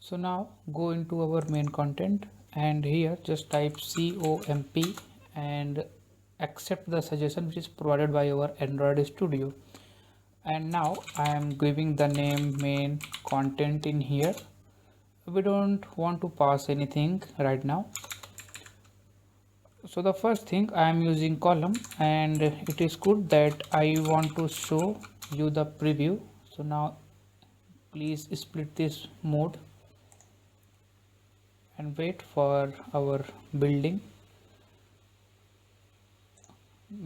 So now go into our main content and here just type comp and accept the suggestion which is provided by our Android Studio. And now I am giving the name main content in here. We don't want to pass anything right now. So the first thing I am using column, and it is good that I want to show you the preview. So now please split this mode and wait for our building.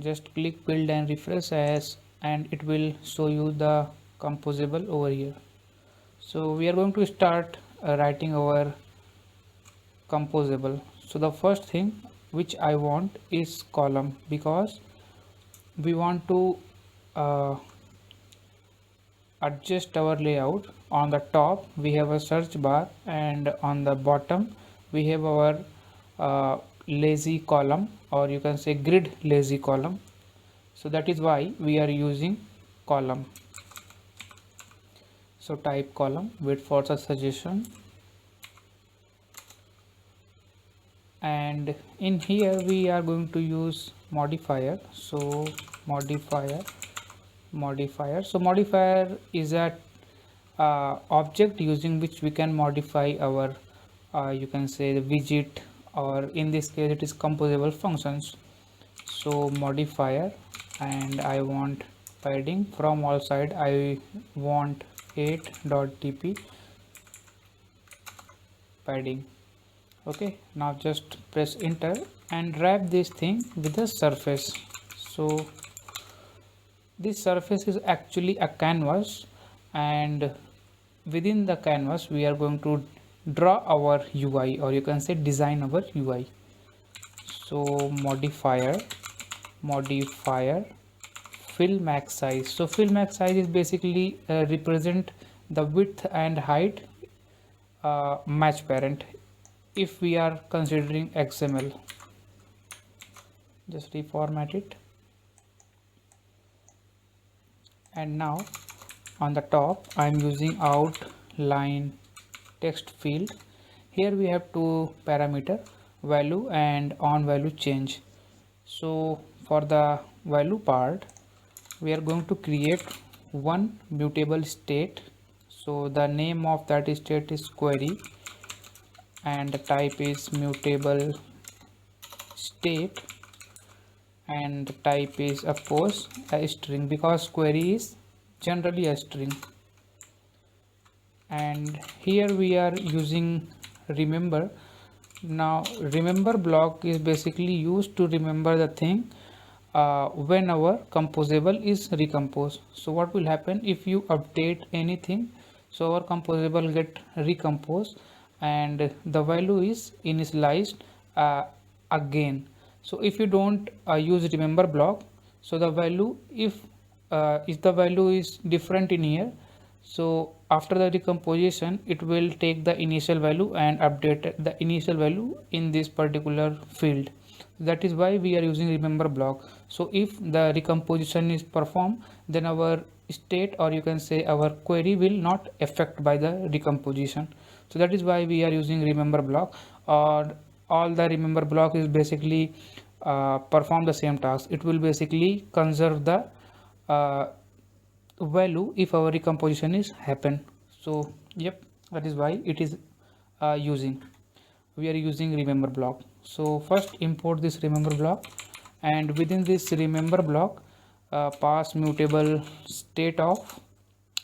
Just click build and refresh as, and it will show you the composable over here. So we are going to start writing our composable. So the first thing which I want is column, because we want to adjust our layout. On the top we have a search bar and on the bottom we have our lazy column, or you can say grid lazy column. So that is why we are using column. So type column, wait for the suggestion, and in here we are going to use modifier. So modifier. So modifier is a object using which we can modify our you can say the widget, or in this case it is composable functions. So modifier, and I want padding from all side. I want 8.dp padding. Okay, now just press enter and wrap this thing with the surface. So this surface is actually a canvas, and within the canvas we are going to draw our UI, or you can say design our UI. So modifier fill max size. So fill max size is basically represent the width and height match parent if we are considering XML. Just reformat it, and now on the top I am using outline text field. Here we have two parameter, value and on value change. So for the value part we are going to create one mutable state. So the name of that state is query, and the type is mutable state, and the type is of course a string, because query is generally a string. And here we are using remember. Now remember block is basically used to remember the thing when our composable is recomposed. So what will happen if you update anything? So our composable get recomposed and the value is initialized again. So if you don't use remember block, so the value, if the value is different in here, so after the decomposition it will take the initial value and update the initial value in this particular field. That is why we are using remember block. So if the recomposition is performed, then our state, or you can say our query, will not affect by the decomposition. So that is why we are using remember block. Or all the remember block is basically perform the same task. It will basically conserve the value if our recomposition is happen. So yep, that is why it is we are using remember block. So first import this remember block, and within this remember block pass mutable state of,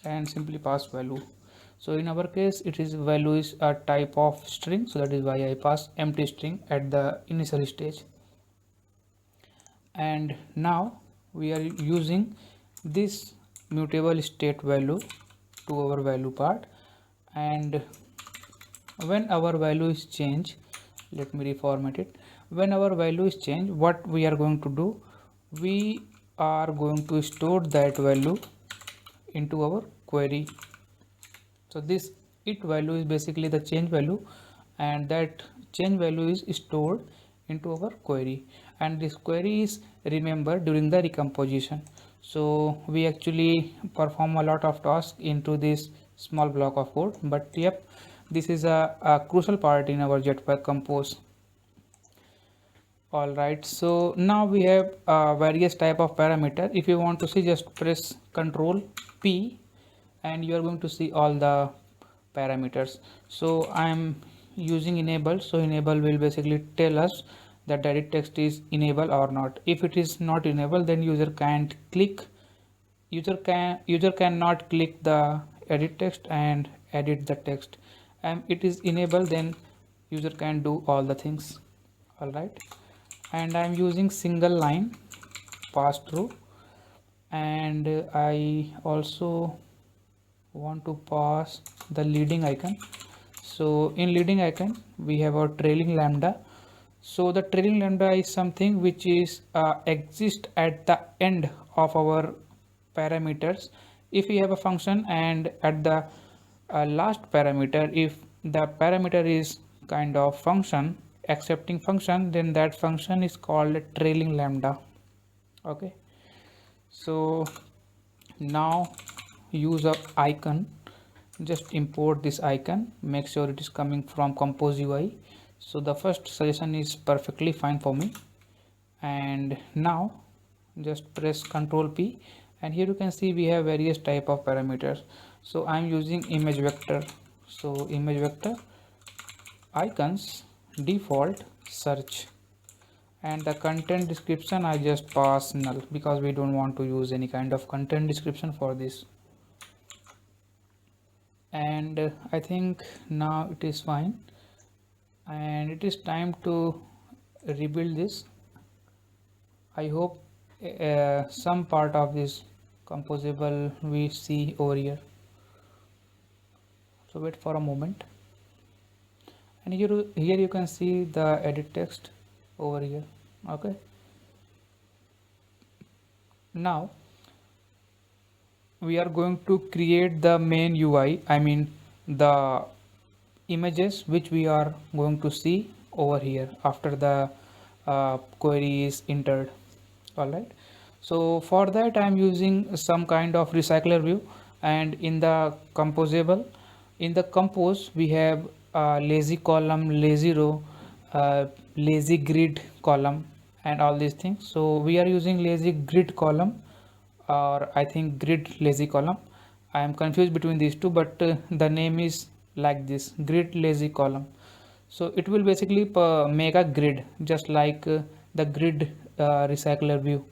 and simply pass value. So in our case it is value is a type of string, so that is why I pass empty string at the initial stage. And now we are using this mutable state value to our value part, and when our value is changed, let me reformat it. When our value is changed, what we are going to do, we are going to store that value into our query. So this it value is basically the change value, and that change value is stored into our query, and this query is remembered during the recomposition. So we actually perform a lot of tasks into this small block of code, but yep, this is a crucial part in our Jetpack Compose. Alright, so now we have various type of parameter. If you want to see, just press Ctrl P and you are going to see all the parameters. So I am using enable, so enable will basically tell us that the edit text is enabled or not. If it is not enabled, then user cannot click the edit text and edit the text, and it is enabled, then user can do all the things. Alright, and I am using single line pass through, and I also want to pass the leading icon. So in leading icon we have our trailing lambda. So the trailing lambda is something which is exist at the end of our parameters. If we have a function and at the last parameter, if the parameter is kind of function accepting function, then that function is called trailing lambda. Okay, so now use of icon, just import this icon, make sure it is coming from Compose UI. So the first suggestion is perfectly fine for me, and now just press Ctrl P, and here you can see we have various type of parameters. So I'm using image vector, so image vector icons default search, and the content description I just pass null because we don't want to use any kind of content description for this. And I think now it is fine, and it is time to rebuild this. I hope some part of this composable we see over here. So wait for a moment, and here you can see the edit text over here. Okay, now we are going to create the main UI, I mean the images which we are going to see over here after the query is entered. Alright, so for that I am using some kind of recycler view, and in the composable, in the compose we have lazy column, lazy row, lazy grid column, and all these things. So we are using lazy grid column, or I think grid lazy column. I am confused between these two, but the name is like this, grid lazy column. So it will basically make a grid just like the grid recycler view.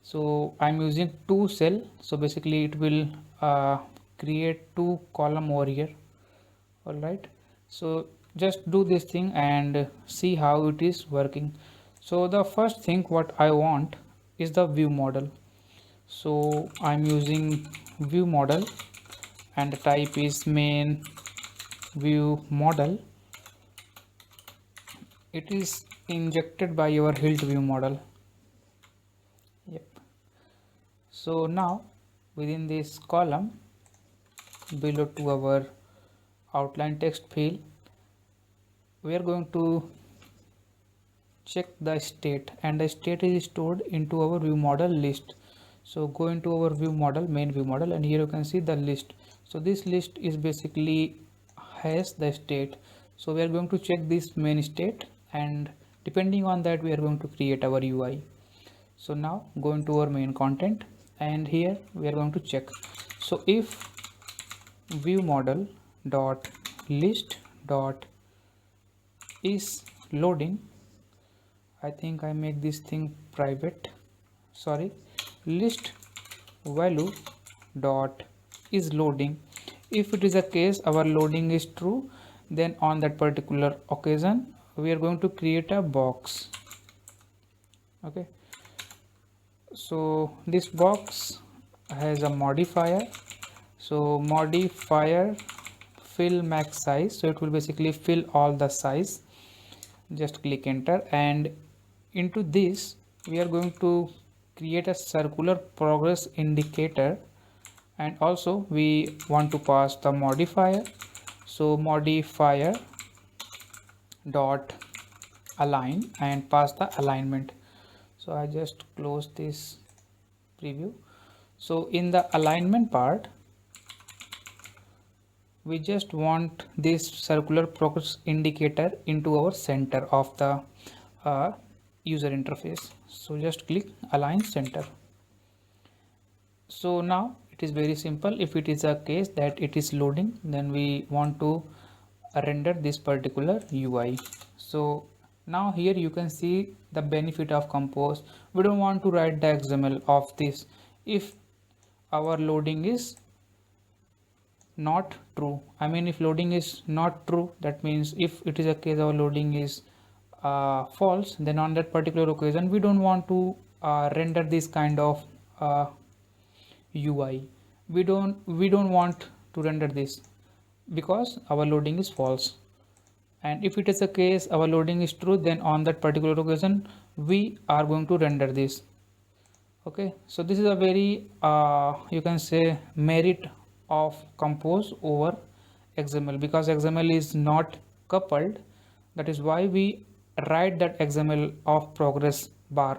So I'm using two cell, so basically it will create two column over here. All right, so just do this thing and see how it is working. So the first thing what I want is the view model. So I'm using view model, and the type is main view model. It is injected by your Hilt view model. Yep. So now within this column below to our outline text field, we are going to check the state, and the state is stored into our view model list. So go into our view model, main view model, and here you can see the list. So this list is basically has the state. So we are going to check this main state, and depending on that we are going to create our UI. So now go into our main content, and here we are going to check. So if view model dot list dot is loading, I think I make this thing private, sorry, list value dot is loading. If it is a case our loading is true, then on that particular occasion we are going to create a box. Okay, so this box has a modifier, so modifier fill max size, so it will basically fill all the size. Just click enter, and into this we are going to create a circular progress indicator, and also we want to pass the modifier. So modifier dot align and pass the alignment. So I just close this preview. So in the alignment part we just want this circular progress indicator into our center of the user interface. So just click align center. So now it is very simple. If it is a case that it is loading, then we want to render this particular UI. So now here you can see the benefit of Compose. We don't want to write the XML of this if our loading is not true. I mean, if loading is not true, that means if it is a case our loading is false, then on that particular occasion we don't want to render this kind of UI. We don't want to render this because our loading is false. And if it is a case our loading is true, then on that particular occasion we are going to render this. Okay, so this is a very you can say merit of Compose over XML, because XML is not coupled. That is why we write that XML of progress bar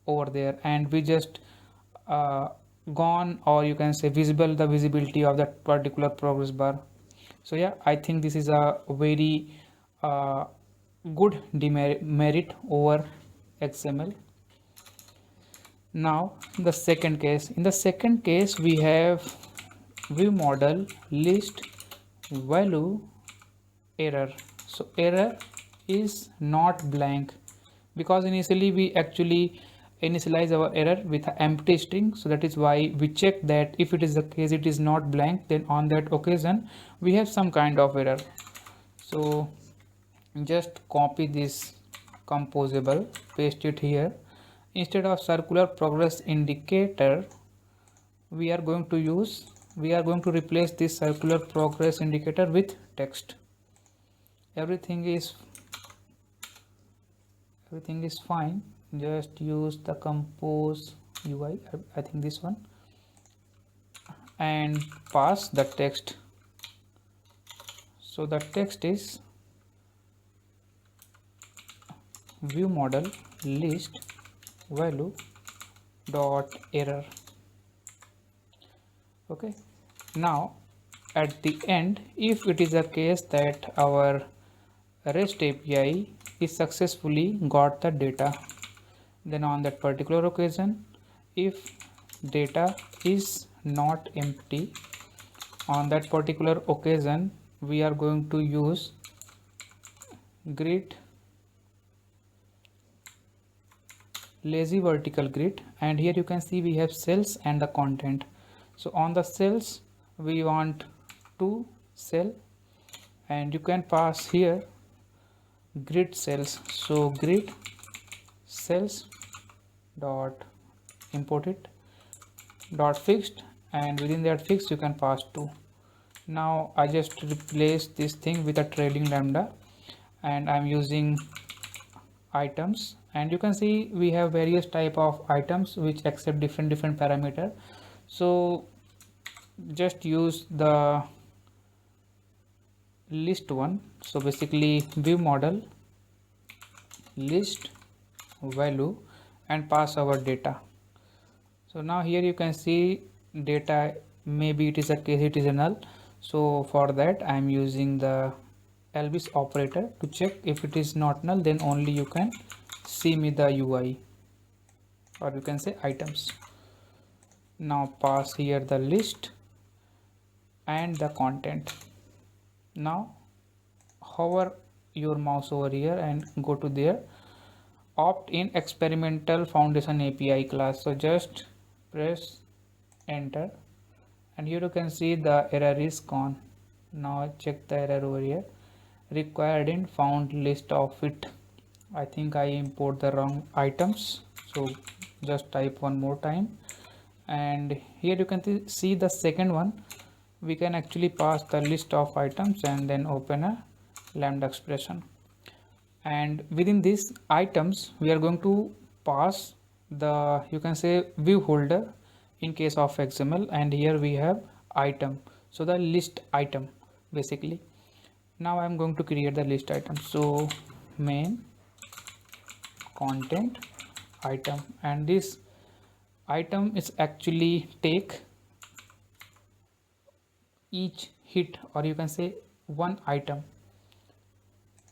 over there, and we just gone, or you can say visible, the visibility of that particular progress bar. So yeah, I think this is a very good merit over XML. Now the second case, in the second case we have view model list value error. So error is not blank, because initially we actually initialize our error with an empty string. So that is why we check that if it is the case it is not blank, then on that occasion we have some kind of error. So just copy this composable, paste it here. Instead of circular progress indicator, we are going to replace this circular progress indicator with text. Everything is fine. Just use the compose UI, I think this one, and pass the text. So the text is view model list value dot error. Okay, now at the end, if it is a case that our REST API is successfully got the data, then on that particular occasion, if data is not empty, on that particular occasion we are going to use grid, lazy vertical grid, and here you can see we have cells and the content. So on the cells we want to cell, and you can pass here grid cells. So grid cells dot import it dot fixed, and within that fixed you can pass 2. Now I just replace this thing with a trailing lambda, and I'm using items, and you can see we have various type of items which accept different parameter. So just use the list one. So basically view model list value and pass our data. So now here you can see data, maybe it is a case it is a null. So for that I am using the else operator to check. If it is not null, then only you can see me the UI, or you can say items. Now pass here the list and the content. Now hover your mouse over here and go to there, opt in experimental foundation API class. So just press enter, and here you can see the error is gone. Now check the error over here, required in found list of it. I think I import the wrong items, so just type one more time, and here you can see the second one. We can actually pass the list of items and then open a lambda expression, and within these items we are going to pass the, you can say, view holder in case of XML, and here we have item, so the list item basically. Now I'm going to create the list item. So main content item, and this item is actually take each hit, or you can say one item.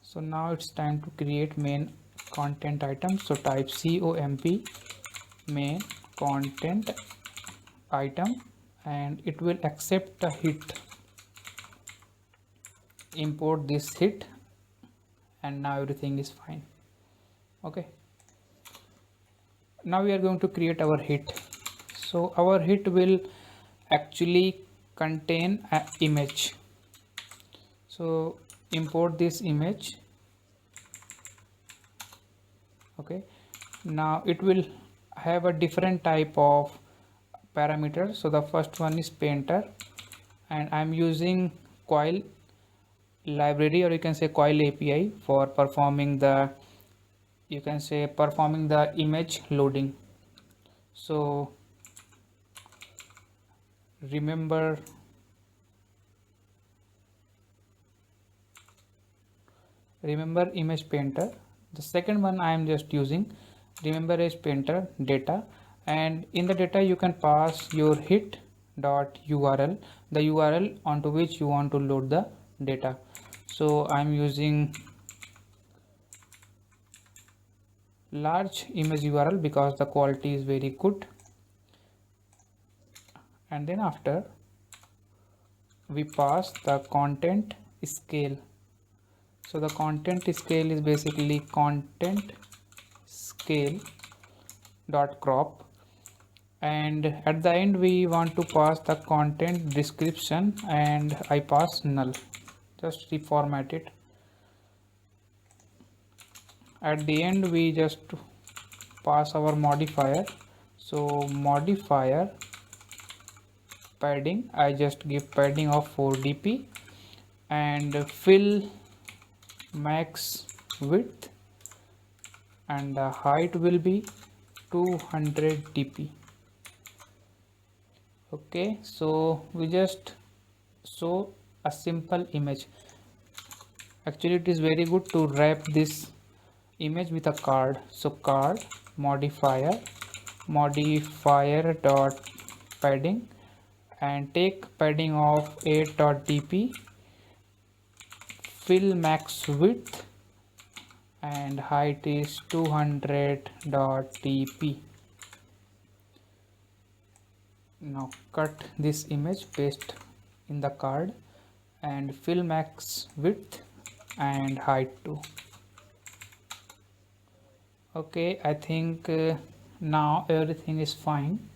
So now it's time to create main content item. So type comp main content item, and it will accept the hit. Import this hit, and now everything is fine. Okay, now we are going to create our hit. So our hit will actually contain an image. So import this image. Okay, now it will have a different type of parameters. So the first one is painter, and I'm using coil library, or you can say coil API, for performing the, you can say, performing the image loading. So remember image painter. The second one I am just using remember image painter data, and in the data you can pass your hit dot URL, the URL onto which you want to load the data. So I'm using large image URL because the quality is very good. And then after we pass the content scale. So the content scale is basically content scale dot crop, and at the end we want to pass the content description, and I pass null. Just reformat it. At the end we just pass our modifier. So modifier padding, I just give padding of 4 dp, and fill max width, and the height will be 200 dp. Okay, so we just show a simple image. Actually it is very good to wrap this image with a card. So card modifier dot padding, and take padding of 8 dot dp, fill max width, and height is 200 dot dp. Now cut this image, paste in the card, and fill max width and height too. Okay, I think now everything is fine.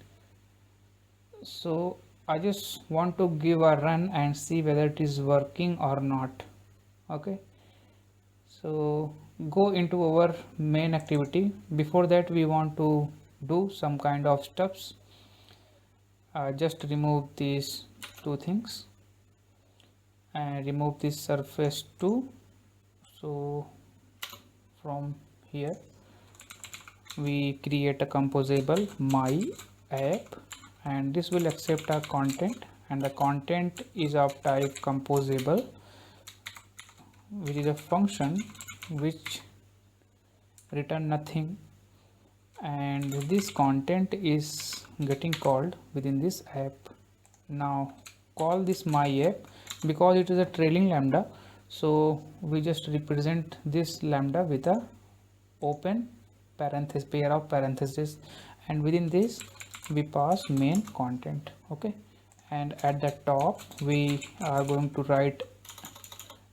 So I just want to give a run and see whether it is working or not. Okay, so go into our main activity. Before that we want to do some kind of steps. Just remove these two things and remove this surface too. So from here we create a composable my app, and this will accept our content, and the content is of type composable, which is a function which return nothing, and this content is getting called within this app. Now call this my app because it is a trailing lambda, so we just represent this lambda with a open parenthesis, pair of parentheses, and within this we pass main content. Okay, and at the top we are going to write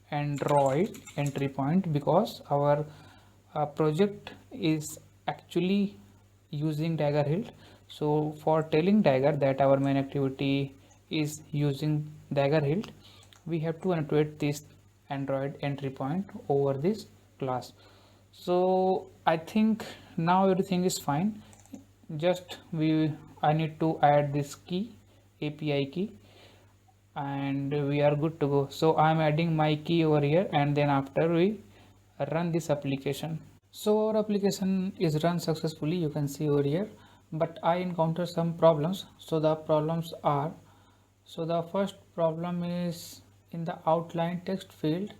Android entry point, because our project is actually using Dagger Hilt. So for telling Dagger that our main activity is using Dagger Hilt, we have to annotate this Android entry point over this class. So I think now everything is fine. Just I need to add this key, API key, and we are good to go. So I am adding my key over here, and then after we run this application. So our application is run successfully, you can see over here, but I encounter some problems. So the problems are, so the first problem is in the outline text field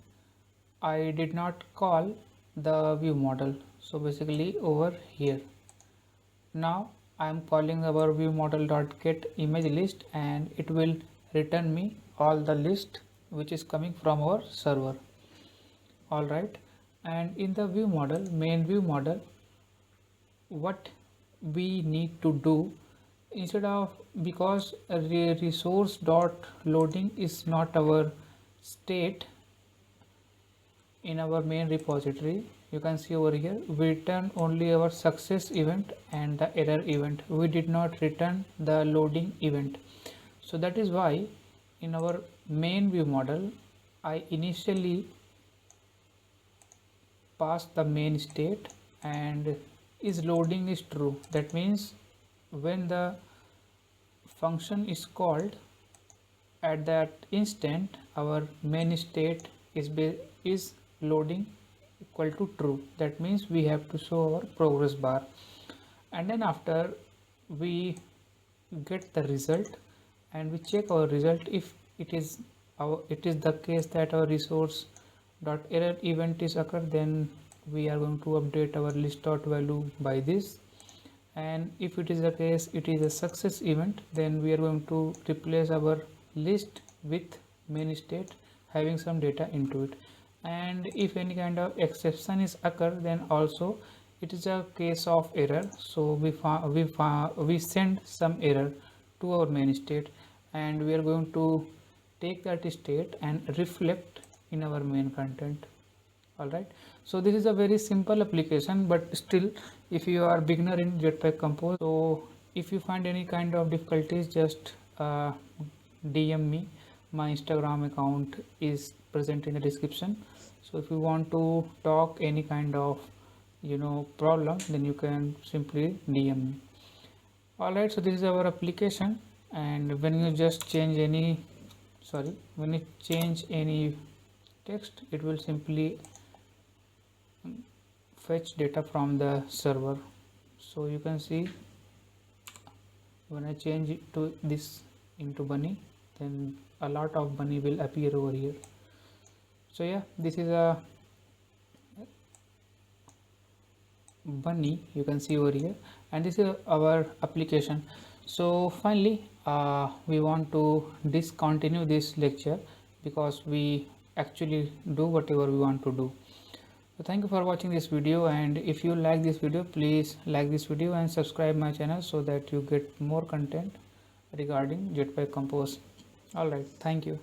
I did not call the view model. So basically over here, now I am calling our view model dot get image list, and it will return me all the list which is coming from our server. Alright, and in the view model, main view model, what we need to do, instead of, because a resource dot loading is not our state in our main repository, you can see over here we return only our success event and the error event. We did not return the loading event. So that is why in our main view model I initially pass the main state and is loading is true. That means when the function is called, at that instant our main state is loading equal to true. That means we have to show our progress bar, and then after we get the result and we check our result. If it is the case that our resource dot error event is occurred, then we are going to update our list dot value by this, and if it is the case it is a success event, then we are going to replace our list with main state having some data into it. And if any kind of exception is occur, then also it is a case of error, so we send some error to our main state, and we are going to take that state and reflect in our main content. Alright, so this is a very simple application, but still if you are beginner in Jetpack Compose, so if you find any kind of difficulties, just DM me. My Instagram account is present in the description, so if you want to talk any kind of problem, then you can simply DM me. Alright, so this is our application, and when you just change any text, it will simply fetch data from the server. So you can see when I change it to this into bunny, then a lot of bunny will appear over here. So yeah, this is a bunny, you can see over here, and this is our application. So finally we want to discontinue this lecture because we actually do whatever we want to do. So thank you for watching this video, and if you like this video, please like this video and subscribe my channel so that you get more content regarding Jetpack Compose. Alright, thank you.